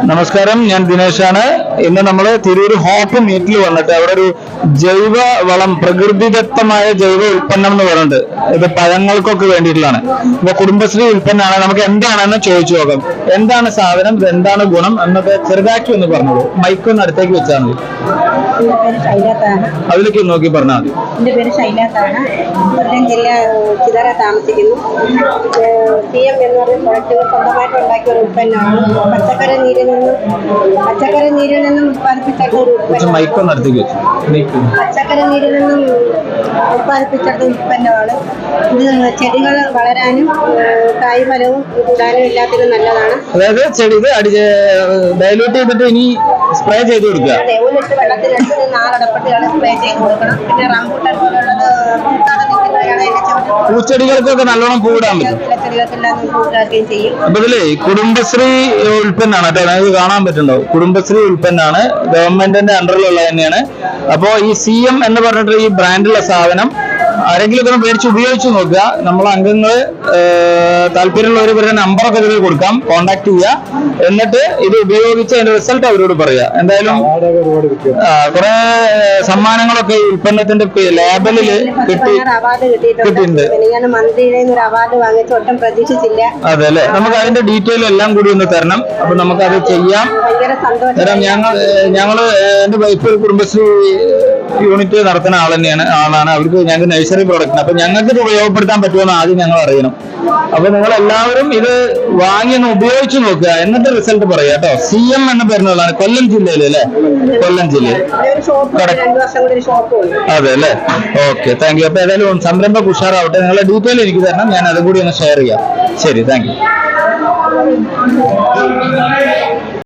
നമസ്കാരം, ഞാൻ ദിനേശാണ്. ഇന്ന് നമ്മൾ തിരൂർ ഹോപ്പ് മീറ്റിൽ വന്നിട്ട് അവിടെ ഒരു ജൈവ വളം, പ്രകൃതിദത്തമായ ജൈവ ഉൽപ്പന്നം എന്ന് പറഞ്ഞിട്ട് ഇത് പഴങ്ങൾക്കൊക്കെ വേണ്ടിയിട്ടുള്ളതാണ്. ഇപ്പൊ കുടുംബശ്രീ ഉൽപ്പന്നമാണ്. നമുക്ക് എന്താണെന്ന് ചോദിച്ചു നോക്കാം. എന്താണ് സാധനം, എന്താണ് ഗുണം എന്നൊക്കെ ചെറുതാക്കി ഒന്ന് പറഞ്ഞോളൂ. മൈക്കൊന്ന് അടുത്തേക്ക് വെച്ചാൽ മതി. അതിലേക്ക് നോക്കി പറഞ്ഞാൽ മതി. എന്റെ പേര് ശൈലാത്താണ്. കൊല്ലം ജില്ല ചിതറ താമസിക്കുന്നു. CM എന്ന് പറയുന്ന പ്രൊഡക്റ്റുകൾ സ്വന്തമായിട്ട് ഉണ്ടാക്കിയ ഒരു ഉൽപ്പന്നമാണ്. പച്ചക്കറി നീരിൽ നിന്നും ഉത്പാദിപ്പിച്ചെടുത്ത ഒരു പച്ചക്കറി നീരിൽ നിന്നും ഉത്പാദിപ്പിച്ചെടുത്ത ഉൽപ്പന്നമാണ്. ഇത് ചെടികൾ വളരാനും കായ്ഫലവും കൂടാനും എല്ലാത്തിനും നല്ലതാണ്. അതായത് ചെടി ഡയലൂട്ട് ചെയ്തിട്ട് ഇനി സ്പ്രേ ചെയ്ത് കൊടുക്കുക. അതെ, 1 ലിറ്റർ വെള്ളത്തിലിട്ട് 4 അടപ്പത്തിലാണ് സ്പ്രേ ചെയ്ത് കൊടുക്കണം. പിന്നെ റംബൂട്ടാൻ പോലുള്ളത് പൂക്കാതെ നിൽക്കുന്നതാണ്. പൂച്ചെടികൾക്കൊക്കെ നല്ലോണം പൂടാൻ പറ്റും. ചെടികൾക്കെല്ലാം പൂക്കാക്കുകയും ചെയ്യും. അപ്പൊ ഇതില് കുടുംബശ്രീ ഉൽപ്പന്നാണ് കേട്ടോ. നിങ്ങൾക്ക് കാണാൻ പറ്റുന്നുണ്ടോ? കുടുംബശ്രീ ഉൽപ്പന്നാണ്, ഗവൺമെന്റിന്റെ അണ്ടറിലുള്ള തന്നെയാണ്. അപ്പോ ഈ CM എന്ന് പറഞ്ഞിട്ട് ഈ ബ്രാൻഡുള്ള സാധനം ആരെങ്കിലും ഒക്കെ മേടിച്ച് ഉപയോഗിച്ച് നോക്കുക. നമ്മളെ അംഗങ്ങള് താല്പര്യമുള്ളവർ ഇവരുടെ നമ്പറൊക്കെ ഇതിൽ കൊടുക്കാം, കോണ്ടാക്ട് ചെയ്യുക. എന്നിട്ട് ഇത് ഉപയോഗിച്ച് അതിന്റെ റിസൾട്ട് അവരോട് പറയുക. എന്തായാലും കുറെ സമ്മാനങ്ങളൊക്കെ ഉൽപ്പന്നത്തിന്റെ ലേബലില് കിട്ടിയിട്ടുണ്ട്. അതെ അല്ലെ, നമുക്ക് അതിന്റെ ഡീറ്റെയിൽ എല്ലാം കൂടി ഒന്ന് തരണം. അപ്പൊ നമുക്ക് അത് ചെയ്യാം. ഞങ്ങള് എന്റെ വൈഫ് ഒരു കുടുംബശ്രീ യൂണിറ്റ് നടത്തുന്ന ആളാണ്. അവർക്ക് ഞങ്ങൾക്ക് നഴ്സറി പ്രോഡക്റ്റ്. അപ്പൊ ഞങ്ങൾക്ക് ഇത് ഉപയോഗപ്പെടുത്താൻ പറ്റുമെന്ന് ആദ്യം ഞങ്ങൾ അറിയണം. അപ്പൊ നിങ്ങൾ എല്ലാവരും ഇത് വാങ്ങി ഒന്ന് ഉപയോഗിച്ച് നോക്കുക, എന്നിട്ട് റിസൾട്ട് പറയാം കേട്ടോ. CM എന്ന പേരിനുള്ളതാണ്. കൊല്ലം ജില്ലയിൽ അല്ലേ? കൊല്ലം ജില്ലയിൽ. അതെ അല്ലേ? Okay, thank you. അപ്പൊ ഏതായാലും സംരംഭം ഉഷാറാവട്ടെ. നിങ്ങളുടെ ഡീറ്റെയിൽ എനിക്ക് തരണം, ഞാൻ അതും കൂടി ഒന്ന് ഷെയർ ചെയ്യാം. ശരി, താങ്ക് യു.